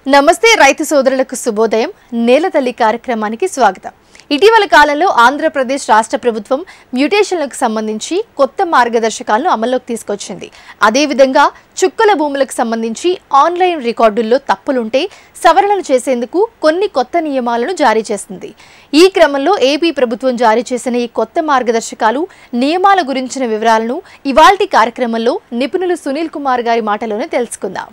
నమస్తే రైతు సోదరులకు శుభోదయం. నేలతల్లి కార్యక్రమానికి స్వాగతం. ఇటీవల కాలంలో ఆంధ్రప్రదేశ్ రాష్ట్ర ప్రభుత్వం మ్యూటేషన్లకు సంబంధించి కొత్త మార్గదర్శకాలను అమల్లోకి తీసుకొచ్చింది. అదేవిధంగా చుక్కల భూములకు సంబంధించి ఆన్లైన్ రికార్డుల్లో తప్పులుంటే సవరణలు చేసేందుకు కొన్ని కొత్త నియమాలను జారీ చేసింది. ఈ క్రమంలో ఏపీ ప్రభుత్వం జారీ చేసిన ఈ కొత్త మార్గదర్శకాలు, నియమాల గురించిన వివరాలను ఇవాల్టి కార్యక్రమంలో నిపుణులు సునీల్ కుమార్ గారి మాటలోనే తెలుసుకుందాం.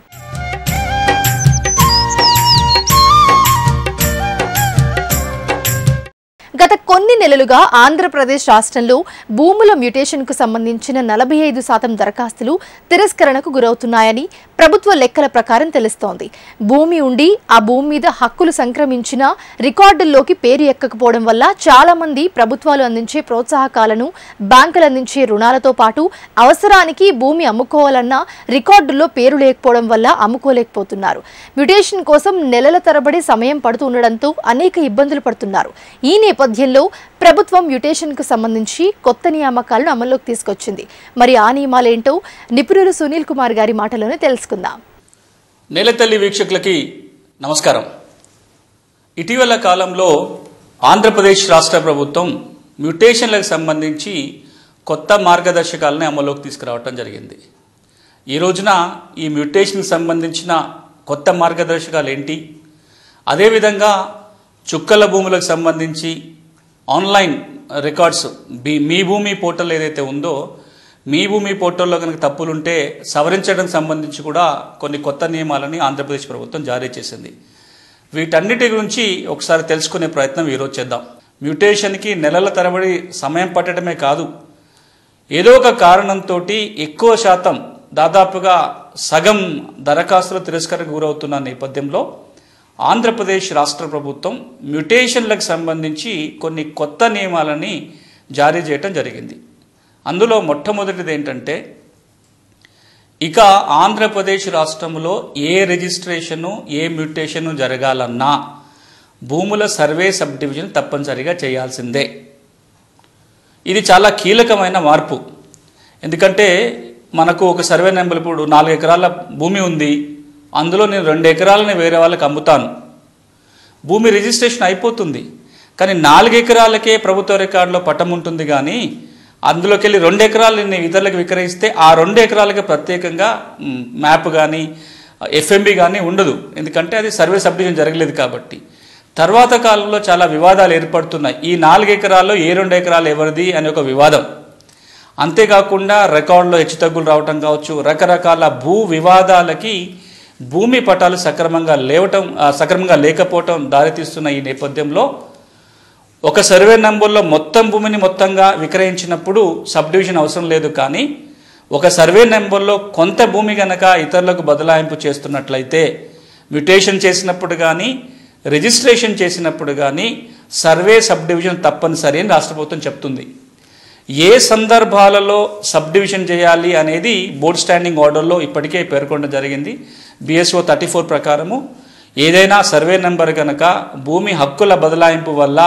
గత కొన్ని నెలలుగా ఆంధ్రప్రదేశ్ రాష్ట్రంలో భూముల మ్యూటేషన్కు సంబంధించిన 45% దరఖాస్తులు తిరస్కరణకు గురవుతున్నాయని ప్రభుత్వ లెక్కల ప్రకారం తెలుస్తోంది. భూమి ఉండి ఆ భూమి మీద హక్కులు సంక్రమించిన రికార్డుల్లోకి పేరు ఎక్కకపోవడం వల్ల చాలా మంది ప్రభుత్వాలు అందించే ప్రోత్సాహకాలను, బ్యాంకులు అందించే రుణాలతో పాటు అవసరానికి భూమి అమ్ముకోవాలన్నా రికార్డుల్లో పేరు లేకపోవడం వల్ల అమ్ముకోలేకపోతున్నారు. మ్యూటేషన్ కోసం నెలల తరబడి సమయం పడుతుండడంతో అనేక ఇబ్బందులు పడుతున్నారు. ఈ నేపథ్యంలో ప్రభుత్వం మ్యూటేషన్ కు సంబంధించి కొత్త నియామకాలను అమల్లోకి తీసుకొచ్చింది. మరి ఆ నియమాలేంటో నిపుణులు సునీల్ కుమార్ గారి మాటలోనే తెలుసుకుందాం. నేలతల్లి వీక్షకులకి నమస్కారం. ఇటీవల కాలంలో ఆంధ్రప్రదేశ్ రాష్ట్ర ప్రభుత్వం మ్యూటేషన్లకు సంబంధించి కొత్త మార్గదర్శకాలను అమల్లోకి తీసుకురావడం జరిగింది. ఈ రోజున ఈ మ్యూటేషన్కి సంబంధించిన కొత్త మార్గదర్శకాలు ఏంటి, అదేవిధంగా చుక్కల భూములకు సంబంధించి ఆన్లైన్ రికార్డ్స్ మీ భూమి పోర్టల్ ఏదైతే ఉందో, మీ భూమి పోర్టల్లో కనుక తప్పులుంటే సవరించడానికి సంబంధించి కూడా కొన్ని కొత్త నియమాలని ఆంధ్రప్రదేశ్ ప్రభుత్వం జారీ చేసింది. వీటన్నిటి గురించి ఒకసారి తెలుసుకునే ప్రయత్నం ఈరోజు చేద్దాం. మ్యూటేషన్కి నెలల తరబడి సమయం పట్టడమే కాదు, ఏదో ఒక కారణంతో ఎక్కువ శాతం దాదాపుగా సగం దరఖాస్తులు తిరస్కరణకు గురవుతున్న నేపథ్యంలో ఆంధ్రప్రదేశ్ రాష్ట్ర ప్రభుత్వం మ్యూటేషన్లకు సంబంధించి కొన్ని కొత్త నియమాలని జారీ చేయటం జరిగింది. అందులో మొట్టమొదటిది ఏంటంటే, ఇక ఆంధ్రప్రదేశ్ రాష్ట్రంలో ఏ రిజిస్ట్రేషను, ఏ మ్యూటేషను జరగాలన్నా భూముల సర్వే సబ్ డివిజన్ తప్పనిసరిగా చేయాల్సిందే. ఇది చాలా కీలకమైన మార్పు. ఎందుకంటే మనకు ఒక సర్వే నెంబర్, ఇప్పుడు 4 ఎకరాల భూమి ఉంది, అందులో నేను 2 ఎకరాలని వేరే వాళ్ళకి అమ్ముతాను, భూమి రిజిస్ట్రేషన్ అయిపోతుంది. కానీ 4 ఎకరాలకే ప్రభుత్వ రికార్డులో పట్టం ఉంటుంది. కానీ అందులోకి వెళ్ళి 2 ఎకరాలు నేను ఇతరులకు విక్రయిస్తే ఆ 2 ఎకరాలకి ప్రత్యేకంగా మ్యాప్ కానీ ఎఫ్ఎంబి కానీ ఉండదు. ఎందుకంటే అది సర్వే సబ్ డివిజన్ జరగలేదు కాబట్టి. తర్వాత కాలంలో చాలా వివాదాలు ఏర్పడుతున్నాయి. ఈ 4 ఎకరాల్లో ఏ 2 ఎకరాలు ఎవరిది అనే ఒక వివాదం. అంతేకాకుండా రికార్డులో హెచ్చుతగ్గులు రావటం కావచ్చు, రకరకాల భూ వివాదాలకి భూమి పటాలు సక్రమంగా లేకపోవటం దారితీస్తున్న ఈ నేపథ్యంలో ఒక సర్వే నంబర్లో మొత్తం భూమిని మొత్తంగా విక్రయించినప్పుడు సబ్ డివిజన్ అవసరం లేదు. కానీ ఒక సర్వే నెంబర్లో కొంత భూమి గనక ఇతరులకు బదలాయింపు చేస్తున్నట్లయితే మ్యూటేషన్ చేసినప్పుడు కానీ రిజిస్ట్రేషన్ చేసినప్పుడు కానీ సర్వే సబ్ డివిజన్ తప్పనిసరి అని రాష్ట్ర ప్రభుత్వం చెప్తుంది. ఏ సందర్భాలలో సబ్ డివిజన్ చేయాలి అనేది బోర్డ్ స్టాండింగ్ ఆర్డర్లో ఇప్పటికే పేర్కొనడం జరిగింది. BSO 34 ప్రకారము ఏదైనా సర్వే నెంబర్ కనుక భూమి హక్కుల బదలాయింపు వల్ల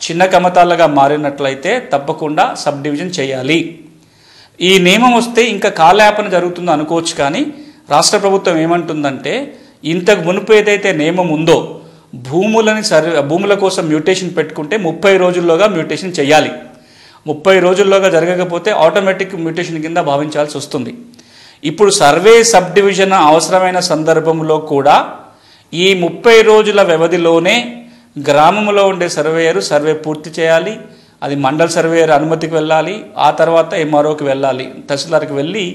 చిన్న కమతాలుగా మారినట్లయితే తప్పకుండా సబ్ డివిజన్ చేయాలి. ఈ నియమం వస్తే ఇంకా కాలయాపన జరుగుతుందో అనుకోవచ్చు. కానీ రాష్ట్ర ప్రభుత్వం ఏమంటుందంటే, ఇంతకు మునుపు ఏదైతే నియమం ఉందో భూముల కోసం మ్యూటేషన్ పెట్టుకుంటే 30 రోజుల్లోగా మ్యూటేషన్ చేయాలి. 30 రోజుల్లోగా జరగకపోతే ఆటోమేటిక్ మ్యూటేషన్ కింద భావించాల్సి వస్తుంది. ఇప్పుడు సర్వే సబ్ డివిజన్ అవసరమైన సందర్భంలో కూడా ఈ 30 రోజుల వ్యవధిలోనే గ్రామంలో ఉండే సర్వేయరు సర్వే పూర్తి చేయాలి. అది మండల్ సర్వేయర్ అనుమతికి వెళ్ళాలి, ఆ తర్వాత MROకి వెళ్ళాలి, తహసీల్దార్కి వెళ్ళి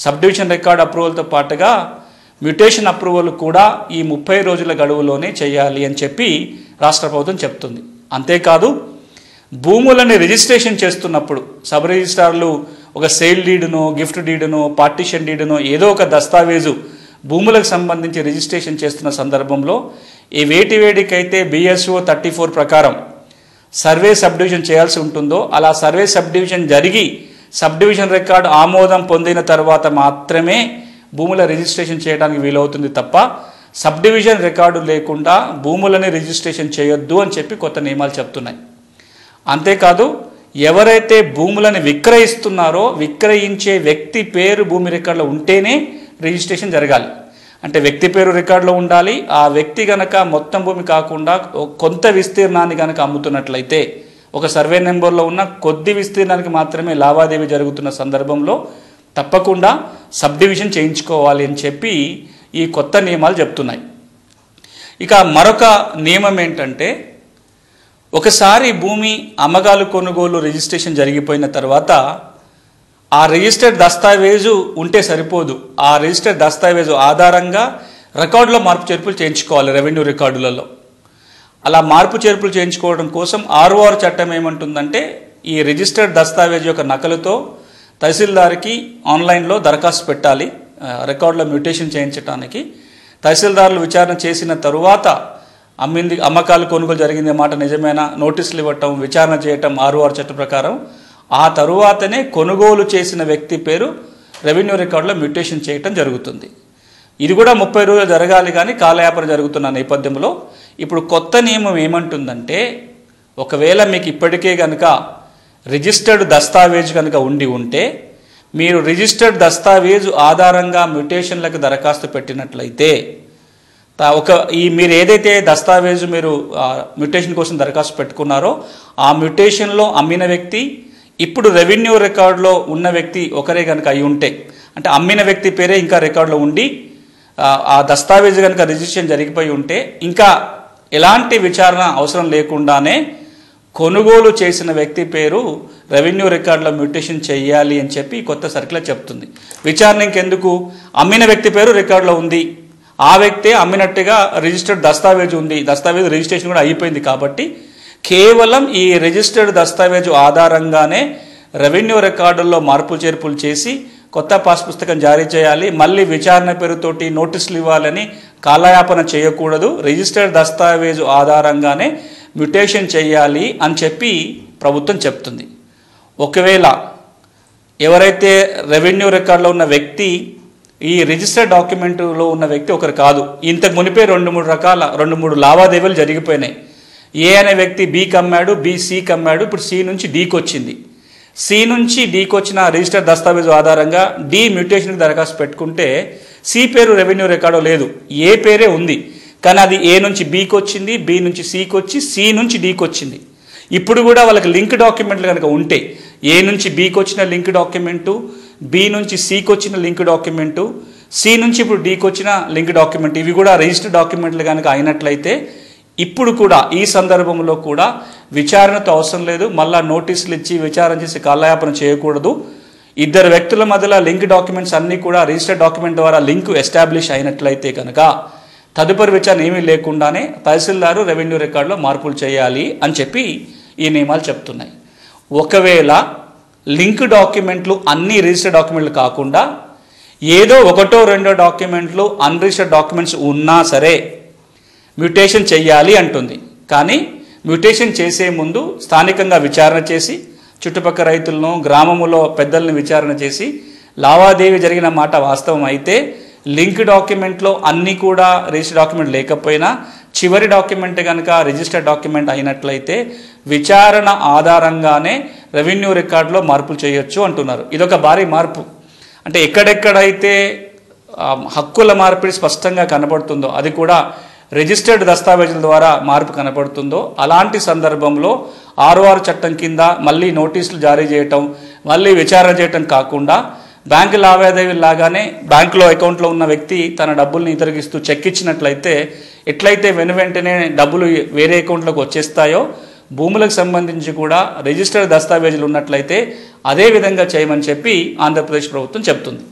సబ్ డివిజన్ రికార్డ్ అప్రూవల్తో పాటుగా మ్యూటేషన్ అప్రూవల్ కూడా ఈ 30 రోజుల గడువులోనే చేయాలి అని చెప్పి రాష్ట్ర ప్రభుత్వం చెప్తుంది. అంతేకాదు, భూములని రిజిస్ట్రేషన్ చేస్తున్నప్పుడు సబ్ రిజిస్ట్రార్లు ఒక సేల్ డీడునో, గిఫ్ట్ డీడునో, పార్టీషన్ డీడునో ఏదో ఒక దస్తావేజు భూములకు సంబంధించి రిజిస్ట్రేషన్ చేస్తున్న సందర్భంలో ఈ వేటికైతే BSO 34 ప్రకారం సర్వే సబ్ డివిజన్ చేయాల్సి ఉంటుందో అలా సర్వే సబ్ డివిజన్ జరిగి సబ్ డివిజన్ రికార్డు ఆమోదం పొందిన తర్వాత మాత్రమే భూముల రిజిస్ట్రేషన్ చేయడానికి వీలవుతుంది తప్ప సబ్ డివిజన్ రికార్డు లేకుండా భూములని రిజిస్ట్రేషన్ చేయొద్దు అని చెప్పి కొత్త నియమాలు చెప్తున్నాయి. అంతేకాదు, ఎవరైతే భూములను విక్రయిస్తున్నారో విక్రయించే వ్యక్తి పేరు భూమి రికార్డులో ఉంటేనే రిజిస్ట్రేషన్ జరగాలి. అంటే వ్యక్తి పేరు రికార్డులో ఉండాలి. ఆ వ్యక్తి గనక మొత్తం భూమి కాకుండా కొంత విస్తీర్ణాన్ని కనుక అమ్ముతున్నట్లయితే, ఒక సర్వే నెంబర్లో ఉన్న కొద్ది విస్తీర్ణానికి మాత్రమే లావాదేవీ జరుగుతున్న సందర్భంలో తప్పకుండా సబ్ డివిజన్ చేయించుకోవాలి అని చెప్పి ఈ కొత్త నియమాలు చెప్తున్నాయి. ఇక మరొక నియమం ఏంటంటే, ఒకసారి భూమి అమ్మకాలు కొనుగోలు రిజిస్ట్రేషన్ జరిగిపోయిన తర్వాత ఆ రిజిస్టర్డ్ దస్తావేజు ఉంటే సరిపోదు. ఆ రిజిస్టర్డ్ దస్తావేజు ఆధారంగా రికార్డులో మార్పు చేర్పులు చేయించుకోవాలి రెవెన్యూ రికార్డులలో. అలా మార్పు చేర్పులు చేయించుకోవడం కోసం ROR చట్టం ఏమంటుందంటే, ఈ రిజిస్టర్డ్ దస్తావేజు యొక్క నకలుతో తహసీల్దార్కి ఆన్లైన్లో దరఖాస్తు పెట్టాలి రికార్డులో మ్యూటేషన్ చేయించడానికి. తహసీల్దారులు విచారణ చేసిన తరువాత అమ్మకాలు కొనుగోలు జరిగింది మాట నిజమేనా నోటీసులు ఇవ్వటం, విచారణ చేయటం ROR చట్టం ప్రకారం. ఆ తరువాతనే కొనుగోలు చేసిన వ్యక్తి పేరు రెవెన్యూ రికార్డులో మ్యూటేషన్ చేయటం జరుగుతుంది. ఇది కూడా 30 రోజులు జరగాలి, కానీ కాలయాపన జరుగుతున్న నేపథ్యంలో ఇప్పుడు కొత్త నియమం ఏమంటుందంటే, ఒకవేళ మీకు ఇప్పటికే కనుక రిజిస్టర్డ్ దస్తావేజు కనుక ఉంటే మీరు రిజిస్టర్డ్ దస్తావేజు ఆధారంగా మ్యూటేషన్లకు దరఖాస్తు పెట్టినట్లయితే, మీరు ఏదైతే దస్తావేజు మీరు మ్యూటేషన్ కోసం దరఖాస్తు పెట్టుకున్నారో ఆ మ్యూటేషన్లో అమ్మిన వ్యక్తి ఇప్పుడు రెవెన్యూ రికార్డులో ఉన్న వ్యక్తి ఒకరే కనుక అయి ఉంటే, అంటే అమ్మిన వ్యక్తి పేరే ఇంకా రికార్డులో ఉండి ఆ దస్తావేజు కనుక రిజిస్ట్రేషన్ జరిగిపోయి ఉంటే, ఇంకా ఎలాంటి విచారణ అవసరం లేకుండానే కొనుగోలు చేసిన వ్యక్తి పేరు రెవెన్యూ రికార్డులో మ్యూటేషన్ చేయాలి అని చెప్పి కొత్త సర్క్యులర్ చెప్తుంది. విచారణ ఇంకెందుకు, అమ్మిన వ్యక్తి పేరు రికార్డులో ఉంది, ఆ వ్యక్తే అమ్మినట్టుగా రిజిస్టర్డ్ దస్తావేజు ఉంది, దస్తావేజు రిజిస్ట్రేషన్ కూడా అయిపోయింది కాబట్టి కేవలం ఈ రిజిస్టర్డ్ దస్తావేజు ఆధారంగానే రెవెన్యూ రికార్డుల్లో మార్పు చేర్పులు చేసి కొత్త పాస్ పుస్తకం జారీ చేయాలి. మళ్ళీ విచారణ పేరుతోటి నోటీసులు ఇవ్వాలని కాలయాపన చేయకూడదు. రిజిస్టర్డ్ దస్తావేజు ఆధారంగానే మ్యూటేషన్ చేయాలి అని చెప్పి ప్రభుత్వం చెప్తుంది. ఒకవేళ ఎవరైతే రెవెన్యూ రికార్డులో ఉన్న వ్యక్తి ఈ రిజిస్టర్డ్ డాక్యుమెంట్లో ఉన్న వ్యక్తి ఒకరు కాదు, ఇంతకు మునిపే 2-3 లావాదేవీలు జరిగిపోయినాయి. ఏ అనే వ్యక్తి Bకి అమ్మాడు, B Cకి అమ్మాడు, ఇప్పుడు C నుంచి Dకి వచ్చింది. C నుంచి Dకి వచ్చిన రిజిస్టర్డ్ దస్తావేజు ఆధారంగా D మ్యూటేషన్కి దరఖాస్తు పెట్టుకుంటే C పేరు రెవెన్యూ రికార్డు లేదు, A పేరే ఉంది, కానీ అది A నుంచి Bకి వచ్చింది, B నుంచి Cకి వచ్చి C నుంచి Dకి వచ్చింది. ఇప్పుడు కూడా వాళ్ళకి లింక్ డాక్యుమెంట్లు కనుక ఉంటే A నుంచి Bకి వచ్చిన లింక్ డాక్యుమెంటు, B నుంచి Cకి వచ్చిన లింక్ డాక్యుమెంటు, C నుంచి ఇప్పుడు Dకి వచ్చిన లింక్ డాక్యుమెంట్, ఇవి కూడా రిజిస్టర్డ్ డాక్యుమెంట్లు కనుక అయినట్లయితే ఇప్పుడు కూడా ఈ సందర్భంలో కూడా విచారణతో అవసరం లేదు, మళ్ళా నోటీసులు ఇచ్చి విచారణ చేసి కాలయాపన చేయకూడదు. ఇద్దరు వ్యక్తుల మధ్యలో లింక్ డాక్యుమెంట్స్ అన్నీ కూడా రిజిస్టర్డ్ డాక్యుమెంట్ ద్వారా లింక్ ఎస్టాబ్లిష్ అయినట్లయితే కనుక తదుపరి విచారణ ఏమీ లేకుండానే తహసీల్దారు రెవెన్యూ రికార్డులో మార్పులు చేయాలి అని చెప్పి ఈ నియమాలు చెప్తున్నాయి. ఒకవేళ లింక్ డాక్యుమెంట్లు అన్ని రిజిస్టర్డ్ డాక్యుమెంట్లు కాకుండా ఏదో 1-2 డాక్యుమెంట్లు అన్రిజిస్టర్డ్ డాక్యుమెంట్స్ ఉన్నా సరే మ్యూటేషన్ చేయాలి అంటుంది. కానీ మ్యూటేషన్ చేసే ముందు స్థానికంగా విచారణ చేసి చుట్టుపక్కల రైతులను గ్రామములో పెద్దల్ని విచారణ చేసి లావాదేవీ జరిగిన మాట వాస్తవం అయితే లింక్ డాక్యుమెంట్లో అన్నీ కూడా రిజిస్టర్ డాక్యుమెంట్ లేకపోయినా చివరి డాక్యుమెంట్ కనుక రిజిస్టర్డ్ డాక్యుమెంట్ అయినట్లయితే విచారణ ఆధారంగానే రెవెన్యూ రికార్డులో మార్పులు చేయొచ్చు అంటున్నారు. ఇదొక భారీ మార్పు. అంటే ఎక్కడెక్కడైతే హక్కుల మార్పిడి స్పష్టంగా కనబడుతుందో అది కూడా రిజిస్టర్డ్ దస్తావేజుల ద్వారా మార్పు కనపడుతుందో అలాంటి సందర్భంలో ROR చట్టం కింద మళ్ళీ నోటీసులు జారీ చేయటం, మళ్ళీ విచారణ చేయటం కాకుండా బ్యాంకు లావాదేవీలు లాగానే బ్యాంకులో అకౌంట్లో ఉన్న వ్యక్తి తన డబ్బుల్ని ఇతరుగిస్తూ చెక్ ఇచ్చినట్లయితే ఎట్లయితే వెంటనే డబ్బులు వేరే అకౌంట్లోకి వచ్చేస్తాయో భూములకు సంబంధించి కూడా రిజిస్టర్డ్ దస్తావేజులు ఉన్నట్లయితే అదే విధంగా చేయమని చెప్పి ఆంధ్రప్రదేశ్ ప్రభుత్వం చెప్తుంది.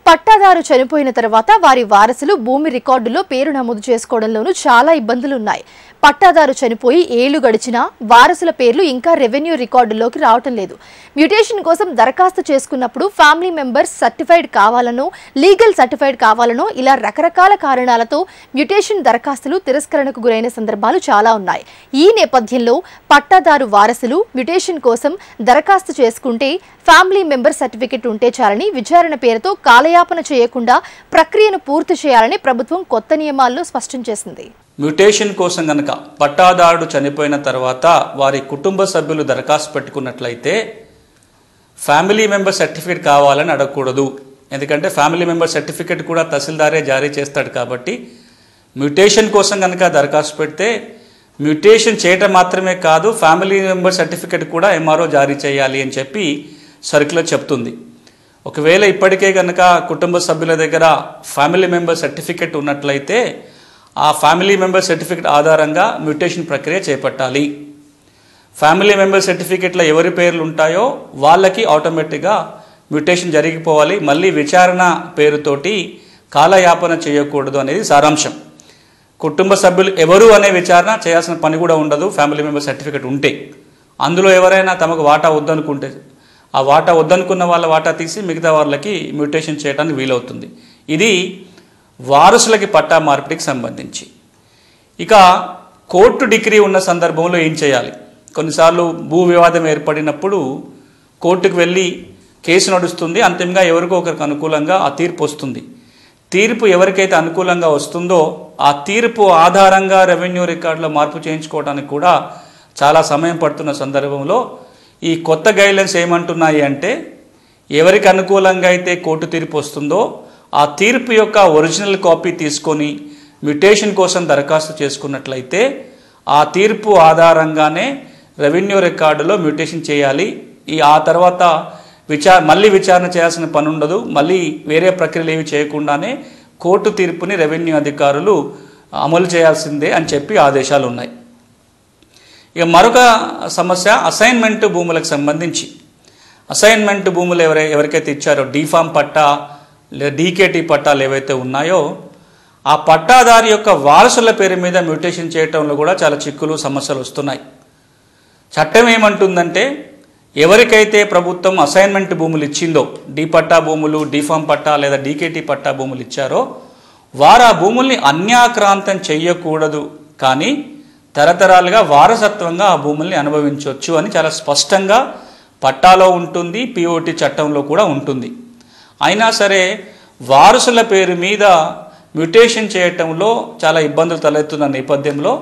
పట్టాదారు చనిపోయిన తర్వాత వారి వారసులు భూమి రికార్డులో పేరు నమోదు చేసుకోవడంలోనూ చాలా ఇబ్బందులున్నాయి. పట్టాదారు చనిపోయి ఏళ్లు గడిచినా వారసుల పేర్లు ఇంకా రెవెన్యూ రికార్డులోకి రావటం లేదు. మ్యూటేషన్ కోసం దరఖాస్తు చేసుకున్నప్పుడు ఫ్యామిలీ మెంబర్స్ సర్టిఫైడ్ కావాలనో, లీగల్ సర్టిఫైడ్ కావాలనో ఇలా రకరకాల కారణాలతో మ్యూటేషన్ దరఖాస్తులు తిరస్కరణకు గురైన సందర్భాలు చాలా ఉన్నాయి. ఈ నేపథ్యంలో పట్టాదారు వారసులు మ్యూటేషన్ కోసం దరఖాస్తు చేసుకుంటే ఫ్యామిలీ మెంబర్ సర్టిఫికెట్ ఉంటే చాలని విచారణ పేరుతో కాలయాపన చేయకుండా ప్రక్రియను పూర్తి చేయాలని ప్రభుత్వం కొత్త నియమాల్లో స్పష్టం చేసింది. మ్యూటేషన్ కోసం గనక పట్టాదారుడు చనిపోయిన తర్వాత వారి కుటుంబ సభ్యులు దరఖాస్తు పెట్టుకున్నట్లయితే ఫ్యామిలీ మెంబర్ సర్టిఫికేట్ కావాలని అడగకూడదు. ఎందుకంటే ఫ్యామిలీ మెంబర్ సర్టిఫికేట్ కూడా తహసీల్దారే జారీ చేస్తాడు కాబట్టి మ్యూటేషన్ కోసం కనుక దరఖాస్తు పెడితే మ్యూటేషన్ చేయటం మాత్రమే కాదు, ఫ్యామిలీ మెంబర్ సర్టిఫికేట్ కూడా ఎంఆర్ఓ జారీ చేయాలి అని చెప్పి సర్క్యులర్ చెప్తుంది. ఒకవేళ ఇప్పటికే కనుక కుటుంబ సభ్యుల దగ్గర ఫ్యామిలీ మెంబర్ సర్టిఫికేట్ ఉన్నట్లయితే ఆ ఫ్యామిలీ మెంబర్ సర్టిఫికేట్ ఆధారంగా మ్యూటేషన్ ప్రక్రియ చేపట్టాలి. ఫ్యామిలీ మెంబర్ సర్టిఫికేట్లో ఎవరి పేర్లు ఉంటాయో వాళ్ళకి ఆటోమేటిక్గా మ్యూటేషన్ జరిగిపోవాలి. మళ్ళీ విచారణ పేరుతోటి కాలయాపన చేయకూడదు అనేది సారాంశం. కుటుంబ సభ్యులు ఎవరు అనే విచారణ చేయాల్సిన పని కూడా ఉండదు ఫ్యామిలీ మెంబర్ సర్టిఫికేట్ ఉంటే. అందులో ఎవరైనా తమకు వాటా వద్దనుకుంటే ఆ వాటా వద్దనుకున్న వాళ్ళ వాటా తీసి మిగతా వాళ్ళకి మ్యూటేషన్ చేయడానికి వీలవుతుంది. ఇది వారసులకి పట్టా మార్పిడికి సంబంధించి. ఇక కోర్టు డిగ్రీ ఉన్న సందర్భంలో ఏం చేయాలి? కొన్నిసార్లు భూ వివాదం ఏర్పడినప్పుడు కోర్టుకు వెళ్ళి కేసు నడుస్తుంది, అంతిమంగా ఎవరికో ఒకరికి అనుకూలంగా ఆ తీర్పు వస్తుంది. తీర్పు ఎవరికైతే అనుకూలంగా వస్తుందో ఆ తీర్పు ఆధారంగా రెవెన్యూ రికార్డులో మార్పు చేయించుకోవడానికి కూడా చాలా సమయం పడుతున్న సందర్భంలో ఈ కొత్త గైడ్లైన్స్ ఏమంటున్నాయి అంటే, ఎవరికి అనుకూలంగా అయితే కోర్టు తీర్పు వస్తుందో ఆ తీర్పు యొక్క ఒరిజినల్ కాపీ తీసుకొని మ్యూటేషన్ కోసం దరఖాస్తు చేసుకున్నట్లయితే ఆ తీర్పు ఆధారంగానే రెవెన్యూ రికార్డులో మ్యూటేషన్ చేయాలి. ఆ తర్వాత మళ్ళీ విచారణ చేయాల్సిన పని ఉండదు. మళ్ళీ వేరే ప్రక్రియలు ఏవి చేయకుండానే కోర్టు తీర్పుని రెవెన్యూ అధికారులు అమలు చేయాల్సిందే అని చెప్పి ఆదేశాలు ఉన్నాయి. ఇక మరొక సమస్య అసైన్మెంట్ భూములకు సంబంధించి. అసైన్మెంట్ భూములు ఎవరికైతే ఇచ్చారో డీఫామ్ పట్టా లేదా డీకేటీ పట్టాలు ఏవైతే ఉన్నాయో ఆ పట్టాదారి యొక్క వారసుల పేరు మీద మ్యూటేషన్ చేయటంలో కూడా చాలా చిక్కులు సమస్యలు వస్తున్నాయి. చట్టం ఏమంటుందంటే, ఎవరికైతే ప్రభుత్వం అసైన్మెంట్ భూములు ఇచ్చిందో, డీ పట్టా భూములు, డీఫామ్ పట్టా లేదా డీకేటీ పట్టా భూములు ఇచ్చారో వారు ఆ భూముల్ని అన్యాక్రాంతం చెయ్యకూడదు, కానీ తరతరాలుగా వారసత్వంగా ఆ భూముల్ని అనుభవించవచ్చు అని చాలా స్పష్టంగా పట్టాలో ఉంటుంది, పిఓటి చట్టంలో కూడా ఉంటుంది. అయినా సరే వారసుల పేరు మీద మ్యూటేషన్ చేయటంలో చాలా ఇబ్బందులు తలెత్తున్న నేపథ్యంలో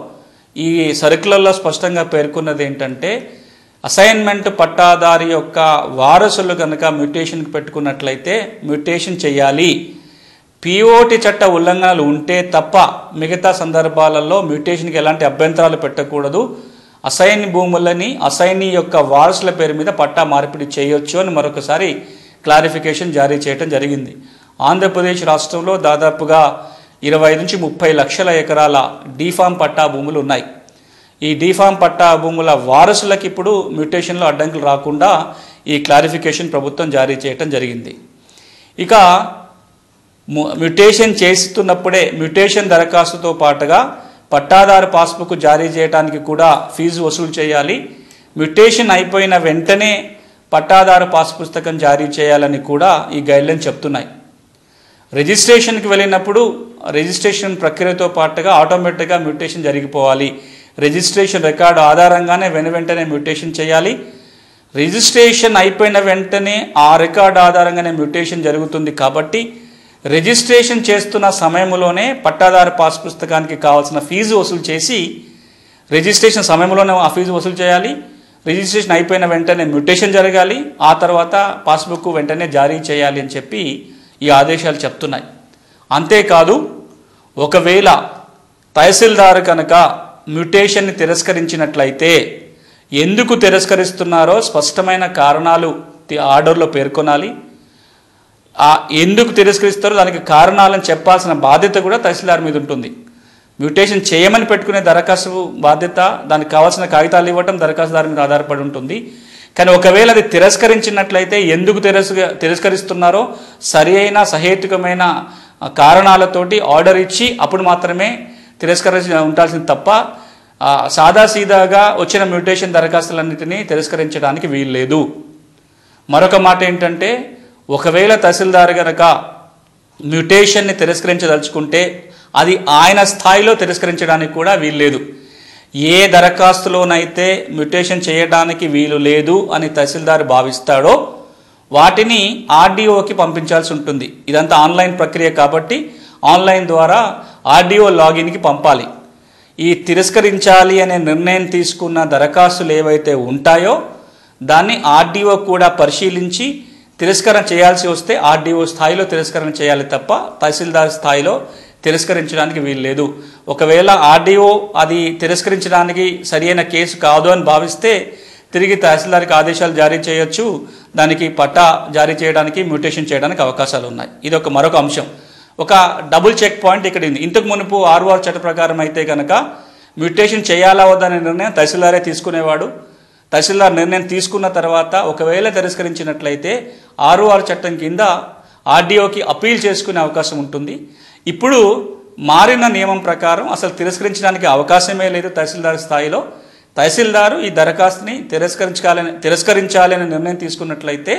ఈ సర్క్యులర్లో స్పష్టంగా పేర్కొన్నది ఏంటంటే, అసైన్మెంట్ పట్టాదారి యొక్క వారసులు కనుక మ్యూటేషన్కి పెట్టుకున్నట్లయితే మ్యూటేషన్ చేయాలి. పిఓటి చట్ట ఉల్లంఘనలు ఉంటే తప్ప మిగతా సందర్భాలలో మ్యూటేషన్కి ఎలాంటి అభ్యంతరాలు పెట్టకూడదు. అసైన్ భూములని అసైనీ యొక్క వారసుల పేరు మీద పట్టా మార్పిడి చేయొచ్చు అని మరొకసారి క్లారిఫికేషన్ జారీ చేయడం జరిగింది. ఆంధ్రప్రదేశ్ రాష్ట్రంలో దాదాపుగా 25 నుంచి 30 లక్షల ఎకరాల డీఫామ్ పట్టా భూములు ఉన్నాయి. ఈ డీఫామ్ పట్టా భూముల వారసులకు ఇప్పుడు మ్యూటేషన్లో అడ్డంకులు రాకుండా ఈ క్లారిఫికేషన్ ప్రభుత్వం జారీ చేయడం జరిగింది. ఇక మ్యూటేషన్ చేస్తున్నప్పుడే మ్యూటేషన్ దరఖాస్తుతో పాటుగా పట్టాదారు పాస్బుక్ జారీ చేయడానికి కూడా ఫీజు వసూలు చేయాలి. మ్యూటేషన్ అయిపోయిన వెంటనే పట్టాదారు పాస్ పుస్తకం జారీ చేయాలని కూడా ఈ గైడ్లైన్ చెప్తున్నాయి. రిజిస్ట్రేషన్కి వెళ్ళినప్పుడు రిజిస్ట్రేషన్ ప్రక్రియతో పాటుగా ఆటోమేటిక్గా మ్యూటేషన్ జరిగిపోవాలి. రిజిస్ట్రేషన్ రికార్డు ఆధారంగానే వెంటనే మ్యూటేషన్ చేయాలి. రిజిస్ట్రేషన్ అయిపోయిన వెంటనే ఆ రికార్డు ఆధారంగానే మ్యూటేషన్ జరుగుతుంది కాబట్టి రిజిస్ట్రేషన్ చేస్తున్న సమయంలోనే పట్టాదారు పాస్ పుస్తకానికి కావాల్సిన ఫీజు వసూలు చేసి రిజిస్ట్రేషన్ సమయంలోనే ఆ ఫీజు వసూలు చేయాలి. రిజిస్ట్రేషన్ అయిపోయిన వెంటనే మ్యూటేషన్ జరగాలి. ఆ తర్వాత పాస్బుక్ వెంటనే జారీ చేయాలి అని చెప్పి ఈ ఆదేశాలు చెప్తున్నాయి. అంతేకాదు, ఒకవేళ తహసీల్దారు కనుక మ్యూటేషన్ని తిరస్కరించినట్లయితే ఎందుకు తిరస్కరిస్తున్నారో స్పష్టమైన కారణాలు ఆర్డర్లో పేర్కొనాలి. ఎందుకు తిరస్కరిస్తారో దానికి కారణాలను చెప్పాల్సిన బాధ్యత కూడా తహసీల్దార్ మీద ఉంటుంది. మ్యూటేషన్ చేయమని పెట్టుకునే దరఖాస్తు బాధ్యత, దానికి కావాల్సిన కాగితాలు ఇవ్వటం దరఖాస్తుదారు మీద ఆధారపడి ఉంటుంది. కానీ ఒకవేళ అది తిరస్కరించినట్లయితే ఎందుకు తిరస్కరిస్తున్నారో సరి అయిన సహేతుకమైన కారణాలతోటి ఆర్డర్ ఇచ్చి అప్పుడు మాత్రమే తిరస్కరించి ఉండాల్సింది తప్ప సాదాసీదాగా వచ్చిన మ్యూటేషన్ దరఖాస్తులన్నింటినీ తిరస్కరించడానికి వీల్లేదు. మరొక మాట ఏంటంటే, ఒకవేళ తహసీల్దార్ గనక మ్యూటేషన్ని తిరస్కరించదలుచుకుంటే అది ఆయన స్థాయిలో తిరస్కరించడానికి కూడా వీల్లేదు. ఏ దరఖాస్తులోనైతే మ్యూటేషన్ చేయడానికి వీలు లేదు అని తహసీల్దార్ భావిస్తాడో వాటిని ఆర్డీఓకి పంపించాల్సి ఉంటుంది. ఇదంతా ఆన్లైన్ ప్రక్రియ కాబట్టి ఆన్లైన్ ద్వారా ఆర్డీఓ లాగిన్కి పంపాలి. ఈ తిరస్కరించాలి అనే నిర్ణయం తీసుకున్న దరఖాస్తులు ఏవైతే ఉంటాయో దాన్ని ఆర్డీఓ కూడా పరిశీలించి తిరస్కరణ చేయాల్సి వస్తే ఆర్డీఓ స్థాయిలో తిరస్కరణ చేయాలి తప్ప తహసీల్దార్ స్థాయిలో తిరస్కరించడానికి వీలు లేదు. ఒకవేళ ఆర్డీఓ అది తిరస్కరించడానికి సరైన కేసు కాదు అని భావిస్తే తిరిగి తహసీల్దార్కి ఆదేశాలు జారీ చేయొచ్చు, దానికి పట్టా జారీ చేయడానికి మ్యూటేషన్ చేయడానికి అవకాశాలు ఉన్నాయి. ఇది మరొక అంశం. ఒక డబుల్ చెక్ పాయింట్ ఇక్కడ ఉంది. ఇంతకు మునుపు ఆర్ఓఆర్ చట్ట ప్రకారం అయితే కనుక మ్యూటేషన్ చేయాలా వద్దనే నిర్ణయం తహసీల్దారే తీసుకునేవాడు. తహసీల్దార్ నిర్ణయం తీసుకున్న తర్వాత ఒకవేళ తిరస్కరించినట్లయితే ఆర్ఓఆర్ చట్టం కింద ఆర్డీఓకి అప్పీల్ చేసుకునే అవకాశం ఉంటుంది. ఇప్పుడు మారిన నియమం ప్రకారం అసలు తిరస్కరించడానికి అవకాశమే లేదు. తహసీల్దార్ స్థాయిలో తహసీల్దారు ఈ దరఖాస్తుని తిరస్కరించాలని నిర్ణయం తీసుకున్నట్లయితే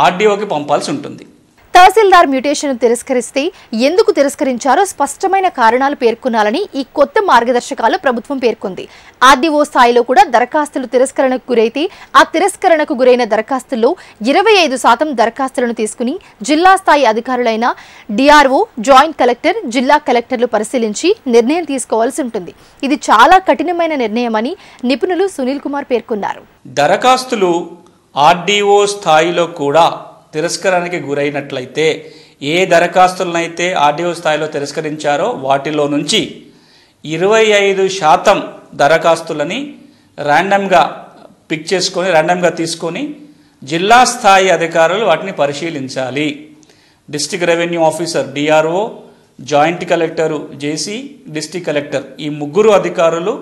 ఆర్డీఓకి పంపాల్సి ఉంటుంది. తహసీల్దార్ మ్యూటేషన్ తిరస్కరిస్తే ఎందుకు తిరస్కరించారో స్పష్టమైన కారణాలు పేర్కొనాలని ఈ కొత్త మార్గదర్శకాలు ప్రభుత్వం పేర్కొంది. ఆర్డీఓ స్థాయిలో కూడా దరఖాస్తులు తిరస్కరణకు గురైతే ఆ తిరస్కరణకు గురైన దరఖాస్తుల్లో 25% దరఖాస్తులను తీసుకుని జిల్లా స్థాయి అధికారులైన డిఆర్ఓ, జాయింట్ కలెక్టర్, జిల్లా కలెక్టర్లు పరిశీలించి నిర్ణయం తీసుకోవాల్సి ఉంటుంది. ఇది చాలా కఠినమైన నిర్ణయమని నిపుణులు సునీల్ కుమార్ పేర్కొన్నారు. దరఖాస్తులు ఆర్డీఓ స్థాయిలో కూడా తిరస్కరణకి గురైనట్లయితే ఏ దరఖాస్తులనైతే ఆర్డీఓ స్థాయిలో తిరస్కరించారో వాటిలో నుంచి 25% దరఖాస్తులని ర్యాండమ్గా తీసుకొని జిల్లా స్థాయి అధికారులు వాటిని పరిశీలించాలి. District revenue officer DRO, joint collector JC, district collector ఈ ముగ్గురు అధికారులు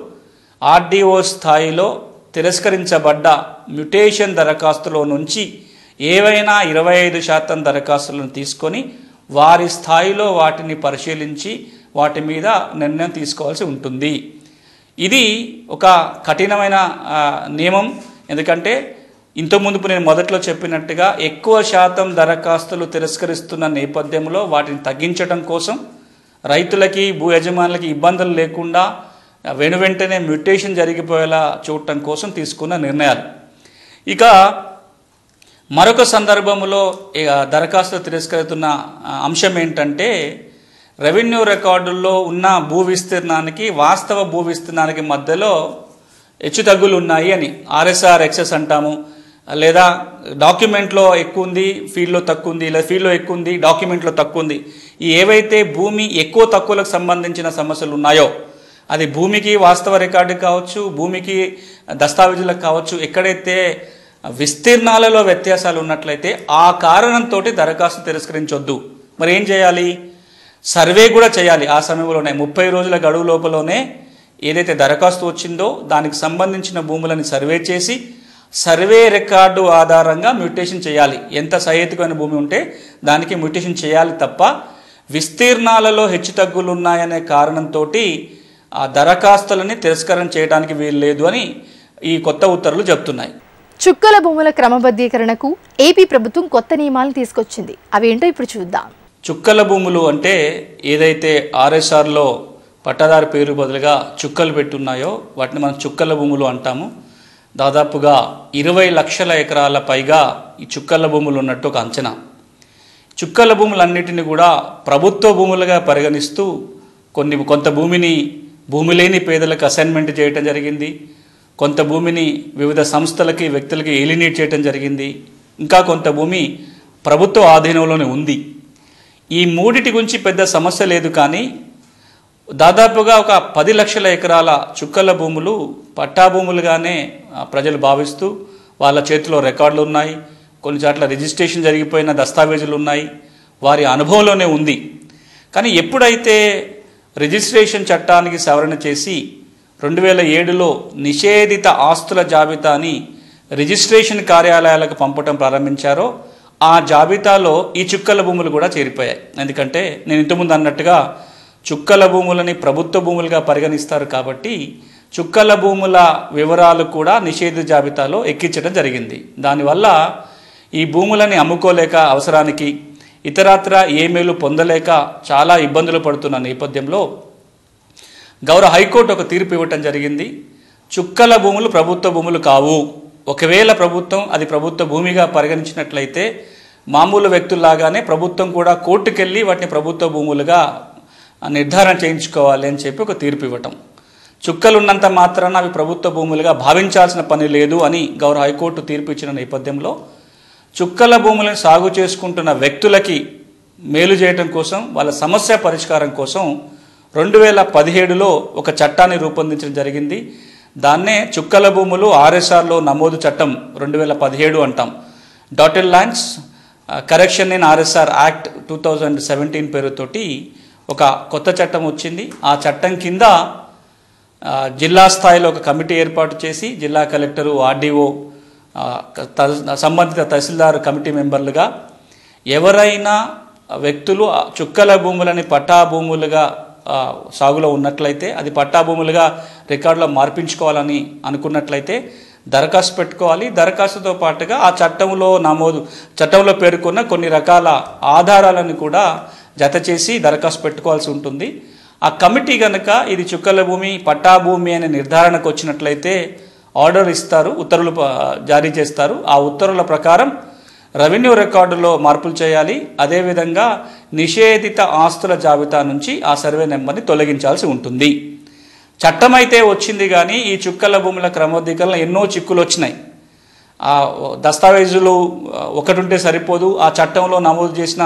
ఆర్డీఓ స్థాయిలో తిరస్కరించబడ్డ మ్యుటేషన్ దరఖాస్తులో నుంచి ఏవైనా 25% దరఖాస్తులను తీసుకొని వారి స్థాయిలో వాటిని పరిశీలించి వాటి మీద నిర్ణయం తీసుకోవాల్సి ఉంటుంది. ఇది ఒక కఠినమైన నియమం. ఎందుకంటే ఇంతకుముందు నేను మొదట్లో చెప్పినట్టుగా ఎక్కువ శాతం దరఖాస్తులు తిరస్కరిస్తున్న నేపథ్యంలో వాటిని తగ్గించడం కోసం రైతులకి, భూ యజమానులకి ఇబ్బందులు లేకుండా వెనువెంటనే మ్యుటేషన్ జరిగిపోయేలా చూడటం కోసం తీసుకున్న నిర్ణయాలు. ఇక మరొక సందర్భంలో దరఖాస్తు తిరస్కరిస్తున్న అంశం ఏంటంటే రెవెన్యూ రికార్డుల్లో ఉన్న భూ విస్తీర్ణానికి వాస్తవ భూ విస్తీర్ణానికి మధ్యలో హెచ్చుతగ్గులు ఉన్నాయి అని ఆర్ఎస్ఆర్ ఎక్సెస్ అంటాము. లేదా డాక్యుమెంట్లో ఎక్కువ ఉంది, ఫీల్డ్లో తక్కువ ఉంది, లేదా ఫీల్డ్లో ఎక్కువ ఉంది, డాక్యుమెంట్లో తక్కువ ఉంది. ఈ ఏవైతే భూమి ఎక్కువ తక్కువలకు సంబంధించిన సమస్యలు ఉన్నాయో అది భూమికి వాస్తవ రికార్డు కావచ్చు, భూమికి దస్తావేజులకు కావచ్చు, ఎక్కడైతే విస్తీర్ణాలలో వ్యత్యాసాలు ఉన్నట్లయితే ఆ కారణంతో దరఖాస్తు తిరస్కరించొద్దు. మరి ఏం చేయాలి? సర్వే కూడా చేయాలి. ఆ సమయంలోనే 30 రోజుల గడువు లోపలనే ఏదైతే దరఖాస్తు వచ్చిందో దానికి సంబంధించిన భూములను సర్వే చేసి సర్వే రికార్డు ఆధారంగా మ్యూటేషన్ చేయాలి. ఎంత సహేతుకమైన భూమి ఉంటే దానికి మ్యూటేషన్ చేయాలి తప్ప విస్తీర్ణాలలో హెచ్చుతగ్గులు ఉన్నాయనే కారణంతో ఆ దరఖాస్తులని తిరస్కరణ చేయడానికి వీలు లేదు అని ఈ కొత్త ఉత్తర్వులు చెప్తున్నాయి. చుక్కల భూముల క్రమబద్ధీకరణకు ఏపీ ప్రభుత్వం కొత్త నియమాలను తీసుకొచ్చింది. అవేంటో ఇప్పుడు చూద్దాం. చుక్కల భూములు అంటే ఏదైతే ఆర్ఎస్ఆర్లో పట్టాదారు పేరు బదులుగా చుక్కలు పెట్టున్నాయో వాటిని మనం చుక్కల భూములు అంటాము. దాదాపుగా 20 లక్షల ఎకరాల పైగా ఈ చుక్కల భూములు ఉన్నట్టు ఒక అంచనా. చుక్కల భూములన్నిటిని కూడా ప్రభుత్వ భూములుగా పరిగణిస్తూ కొంత భూమిని భూమి లేని పేదలకు అసైన్మెంట్ చేయడం జరిగింది. కొంత భూమిని వివిధ సంస్థలకి, వ్యక్తులకి ఏలినేట్ చేయడం జరిగింది. ఇంకా కొంత భూమి ప్రభుత్వ ఆధీనంలోనే ఉంది. ఈ మూడిటి గురించి పెద్ద సమస్య లేదు. కానీ దాదాపుగా ఒక 10 లక్షల ఎకరాల చుక్కల భూములు పట్టా భూములుగానే ప్రజలు భావిస్తూ వాళ్ళ చేతిలో రికార్డులు ఉన్నాయి, కొన్ని చోట్ల రిజిస్ట్రేషన్ జరిగిపోయిన దస్తావేజులు ఉన్నాయి, వారి అనుభవంలోనే ఉంది. కానీ ఎప్పుడైతే రిజిస్ట్రేషన్ చట్టానికి సవరణ చేసి 2007లో నిషేధిత ఆస్తుల జాబితాని రిజిస్ట్రేషన్ కార్యాలయాలకు పంపటం ప్రారంభించారో ఆ జాబితాలో ఈ చుక్కల భూములు కూడా చేరిపోయాయి. ఎందుకంటే నేను ఇంతకుముందు అన్నట్టుగా చుక్కల భూములని ప్రభుత్వ భూములుగా పరిగణిస్తారు కాబట్టి చుక్కల భూముల వివరాలు కూడా నిషేధిత జాబితాలో ఎక్కించడం జరిగింది. దానివల్ల ఈ భూములని అమ్ముకోలేక అవసరానికి ఇతరత్ర ఏ మేలు పొందలేక చాలా ఇబ్బందులు పడుతున్న నేపథ్యంలో గౌరవ హైకోర్టు ఒక తీర్పు ఇవ్వటం జరిగింది. చుక్కల భూములు ప్రభుత్వ భూములు కావు. ఒకవేళ ప్రభుత్వం అది ప్రభుత్వ భూమిగా పరిగణించినట్లయితే మామూలు వ్యక్తుల్లాగానే ప్రభుత్వం కూడా కోర్టుకెళ్ళి వాటిని ప్రభుత్వ భూములుగా నిర్ధారణ చేయించుకోవాలి అని చెప్పి ఒక తీర్పు ఇవ్వటం. చుక్కలు ఉన్నంత మాత్రాన అవి ప్రభుత్వ భూములుగా భావించాల్సిన పని లేదు అని గౌరవ హైకోర్టు తీర్పు ఇచ్చిన నేపథ్యంలో చుక్కల భూములను సాగు చేసుకుంటున్న వ్యక్తులకి మేలు చేయడం కోసం, వాళ్ళ సమస్య పరిష్కారం కోసం 2017లో ఒక చట్టాన్ని రూపొందించడం జరిగింది. దాన్నే చుక్కల భూములు ఆర్ఎస్ఆర్లో నమోదు చట్టం 2017 అంటాం. Dotted lands correction in RSR act 2017 పేరుతోటి ఒక కొత్త చట్టం వచ్చింది. ఆ చట్టం కింద జిల్లా స్థాయిలో ఒక కమిటీ ఏర్పాటు చేసి జిల్లా కలెక్టరు, ఆర్డీఓ, సంబంధిత తహసీల్దార్ కమిటీ మెంబర్లుగా ఎవరైనా వ్యక్తులు చుక్కల భూములని పట్టా భూములుగా సాగులో ఉన్నట్లయితే, అది పట్టా భూములుగా రికార్డులో మార్పించుకోవాలని అనుకున్నట్లయితే దరఖాస్తు పెట్టుకోవాలి. దరఖాస్తుతో పాటుగా ఆ చట్టంలో పేర్కొన్న కొన్ని రకాల ఆధారాలను కూడా జత చేసి దరఖాస్తు పెట్టుకోవాల్సి ఉంటుంది. ఆ కమిటీ కనుక ఇది చుక్కల భూమి, పట్టా భూమి అనే నిర్ధారణకు వచ్చినట్లయితే ఆర్డర్ ఇస్తారు, ఉత్తర్వులు జారీ చేస్తారు. ఆ ఉత్తర్వుల ప్రకారం రెవెన్యూ రికార్డులో మార్పులు చేయాలి. అదేవిధంగా నిషేధిత ఆస్తుల జాబితా నుంచి ఆ సర్వే నెంబర్ని తొలగించాల్సి ఉంటుంది. చట్టం అయితే వచ్చింది, కానీ ఈ చుక్కల భూముల క్రమబద్ధీకరణలో ఎన్నో చిక్కులు వచ్చినాయి. ఆ దస్తావేజులు ఒకటి ఉంటే సరిపోదు. ఆ చట్టంలో నమోదు చేసిన,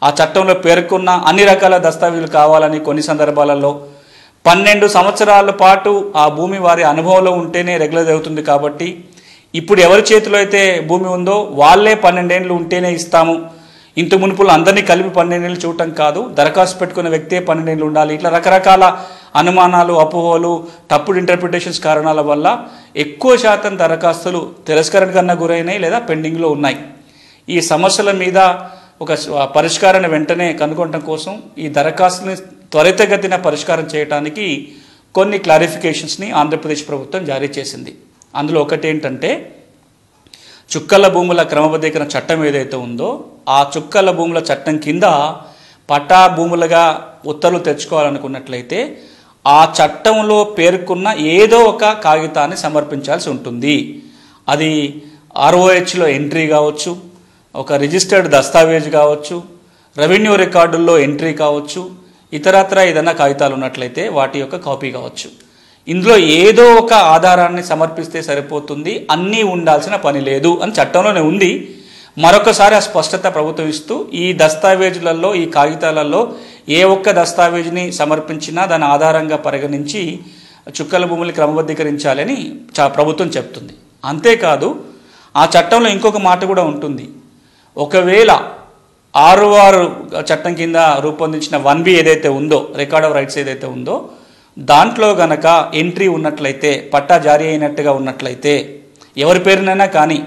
ఆ చట్టంలో పేర్కొన్న అన్ని రకాల దస్తావేజులు కావాలని కొన్ని సందర్భాలలో 12 సంవత్సరాల పాటు ఆ భూమి వారి అనుభవంలో ఉంటేనే రెగ్యులర్ అవుతుంది. కాబట్టి ఇప్పుడు ఎవరి చేతిలో అయితే భూమి ఉందో వాళ్ళే 12 ఏళ్ళు ఉంటేనే ఇస్తాము, ఇంత మునుపులు అందరినీ కలిపి 12 ఏళ్ళు చూడటం కాదు, దరఖాస్తు పెట్టుకున్న వ్యక్తే 12 ఏళ్ళు ఉండాలి. ఇట్లా రకరకాల అనుమానాలు, అపోహలు, తప్పుడు ఇంటర్ప్రిటేషన్స్ కారణాల వల్ల ఎక్కువ శాతం దరఖాస్తులు తిరస్కరణ కన్నా గురైనాయి లేదా పెండింగ్లో ఉన్నాయి. ఈ సమస్యల మీద ఒక పరిష్కారాన్ని వెంటనే కనుగొనడం కోసం ఈ దరఖాస్తుని త్వరితగతిన పరిష్కారం చేయడానికి కొన్ని క్లారిఫికేషన్స్ని ఆంధ్రప్రదేశ్ ప్రభుత్వం జారీ చేసింది. అందులో ఒకటి ఏంటంటే, చుక్కల భూముల క్రమబద్ధీకరణ చట్టం ఏదైతే ఉందో ఆ చుక్కల భూముల చట్టం కింద పట్టా భూములుగా ఉత్తర్వులు తెచ్చుకోవాలనుకున్నట్లయితే ఆ చట్టంలో పేర్కొన్న ఏదో ఒక కాగితాన్ని సమర్పించాల్సి ఉంటుంది. అది ROHలో ఎంట్రీ కావచ్చు, ఒక రిజిస్టర్డ్ దస్తావేజ్ కావచ్చు, రెవెన్యూ రికార్డుల్లో ఎంట్రీ కావచ్చు, ఇతరత్ర ఏదైనా కాగితాలు ఉన్నట్లయితే వాటి యొక్క కాపీ కావచ్చు. ఇందులో ఏదో ఒక ఆధారాన్ని సమర్పిస్తే సరిపోతుంది, అన్నీ ఉండాల్సిన పని లేదు అని చట్టంలోనే ఉంది. మరొకసారి ఆ స్పష్టత ప్రభుత్వం ఇస్తూ ఈ దస్తావేజులలో, ఈ కాగితాలలో ఏ ఒక్క దస్తావేజుని సమర్పించినా దాని ఆధారంగా పరిగణించి చుక్కల భూములు క్రమబద్ధీకరించాలని ప్రభుత్వం చెప్తుంది. అంతేకాదు ఆ చట్టంలో ఇంకొక మాట కూడా ఉంటుంది. ఒకవేళ 6 చట్టం కింద రూపొందించిన 1B ఏదైతే ఉందో, రికార్డ్ ఆఫ్ రైట్స్ ఏదైతే ఉందో, దాంట్లో గనక ఎంట్రీ ఉన్నట్లయితే, పట్టా జారీ అయినట్టుగా ఉన్నట్లయితే, ఎవరి పేరునైనా కానీ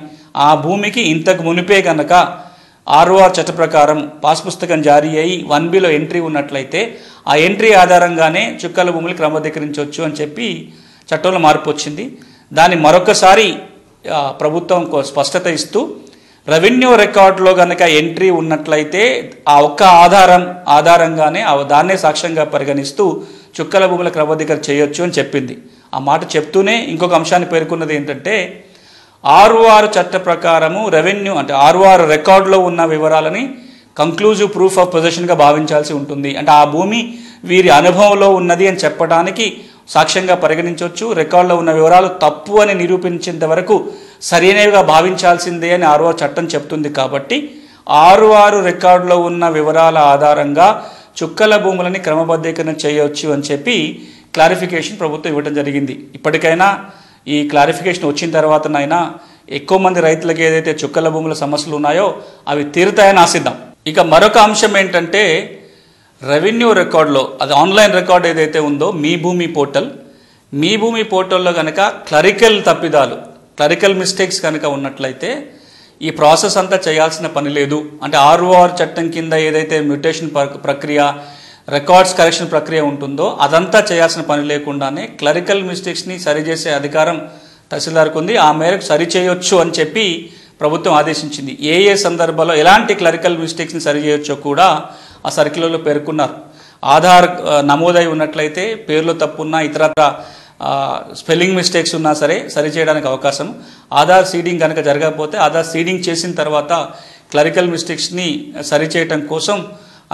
ఆ భూమికి ఇంతకు మునిపే గనక 6 చట్ట ప్రకారం పాస్ పుస్తకం జారీ అయ్యి 1Bలో ఎంట్రీ ఉన్నట్లయితే ఆ ఎంట్రీ ఆధారంగానే చుక్కల భూములు క్రమబద్ధీకరించవచ్చు అని చెప్పి చట్టంలో మార్పు వచ్చింది. దాన్ని మరొకసారి ప్రభుత్వం స్పష్టత ఇస్తూ రెవెన్యూ రికార్డులో కనుక ఎంట్రీ ఉన్నట్లయితే ఆ ఒక్క ఆధారంగానే దాన్నే సాక్ష్యంగా పరిగణిస్తూ చుక్కల భూముల క్రమబద్ధీకరణ చేయొచ్చు అని చెప్పింది. ఆ మాట చెప్తూనే ఇంకొక అంశాన్ని పేర్కొన్నది ఏంటంటే, 6 చట్ట ప్రకారము రెవెన్యూ అంటే 6 రికార్డులో ఉన్న వివరాలని కంక్లూజివ్ ప్రూఫ్ ఆఫ్ పొజిషన్గా భావించాల్సి ఉంటుంది. అంటే ఆ భూమి వీరి అనుభవంలో ఉన్నది అని చెప్పడానికి సాక్ష్యంగా పరిగణించవచ్చు. రికార్డులో ఉన్న వివరాలు తప్పు అని నిరూపించేంత వరకు సరైనవిగా భావించాల్సిందే అని 6 చట్టం చెప్తుంది. కాబట్టి 6 రికార్డులో ఉన్న వివరాల ఆధారంగా చుక్కల భూములని క్రమబద్ధీకరణ చేయవచ్చు అని చెప్పి క్లారిఫికేషన్ ప్రభుత్వం ఇవ్వడం జరిగింది. ఇప్పటికైనా ఈ క్లారిఫికేషన్ వచ్చిన తర్వాతనైనా ఎక్కువ మంది రైతులకు ఏదైతే చుక్కల భూముల సమస్యలు ఉన్నాయో అవి తీరుతాయని ఆశిద్దాం. ఇక మరొక అంశం ఏంటంటే, రెవెన్యూ రికార్డులో, అది ఆన్లైన్ రికార్డు ఏదైతే ఉందో మీ భూమి పోర్టల్లో కనుక క్లరికల్ మిస్టేక్స్ కనుక ఉన్నట్లయితే ఈ ప్రాసెస్ అంతా చేయాల్సిన పని లేదు. అంటే 6 చట్టం కింద ఏదైతే మ్యూటేషన్ ప్రక్రియ, రికార్డ్స్ కరెక్షన్ ప్రక్రియ ఉంటుందో అదంతా చేయాల్సిన పని లేకుండానే క్లరికల్ మిస్టేక్స్ని సరిచేసే అధికారం తహసీల్దార్కు ఉంది. ఆ మేరకు సరిచేయొచ్చు అని చెప్పి ప్రభుత్వం ఆదేశించింది. ఏ సందర్భాల్లో ఎలాంటి క్లరికల్ మిస్టేక్స్ని సరిచేయొచ్చో కూడా ఆ సర్క్యులర్లో పేర్కొన్నారు. ఆధార్ నమోదై ఉన్నట్లయితే పేర్లో తప్పున్నా, ఇతరత్ర స్పెల్లింగ్ మిస్టేక్స్ ఉన్నా సరే సరిచేయడానికి అవకాశం. ఆధార్ సీడింగ్ కనుక జరగకపోతే ఆధార్ సీడింగ్ చేసిన తర్వాత క్లరికల్ మిస్టేక్స్ని సరిచేయటం కోసం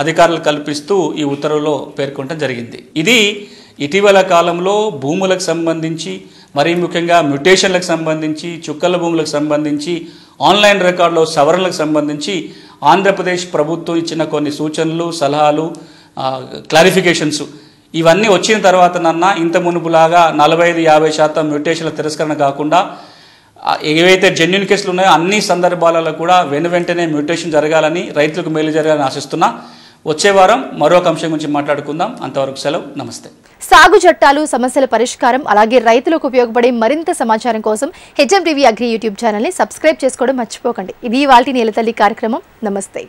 అధికారులు కల్పిస్తూ ఈ ఉత్తర్వులో పేర్కొనడం జరిగింది. ఇది ఇటీవల కాలంలో భూములకు సంబంధించి, మరీ ముఖ్యంగా మ్యుటేషన్లకు సంబంధించి, చుక్కల భూములకు సంబంధించి ఆన్లైన్ రికార్డులో సవరణలకు సంబంధించి ఆంధ్రప్రదేశ్ ప్రభుత్వం ఇచ్చిన కొన్ని సూచనలు, సలహాలు, క్లారిఫికేషన్స్ ఇవన్నీ వచ్చిన తర్వాత ఇంత మునుపులాగా 45-50% మ్యూటేషన్ల తిరస్కరణ కాకుండా ఏవైతే జెన్యూన్ కేసులు ఉన్నాయో అన్ని సందర్భాలలో కూడా వెంటనే మ్యూటేషన్ జరగాలని, రైతులకు మేలు జరగాలని ఆశిస్తున్నా. వచ్చే వారం మరొక అంశం గురించి మాట్లాడుకుందాం. అంతవరకు సెలవు, నమస్తే. సాగు చట్టాలు, సమస్యల పరిష్కారం, అలాగే రైతులకు ఉపయోగపడే మరింత సమాచారం కోసం హెచ్ఎం టీవీ అగ్రి యూట్యూబ్ ఛానల్ని సబ్స్క్రైబ్ చేసుకోవడం మర్చిపోకండి. ఇది ఇవాల్టి నేలతల్లి కార్యక్రమం. నమస్తే.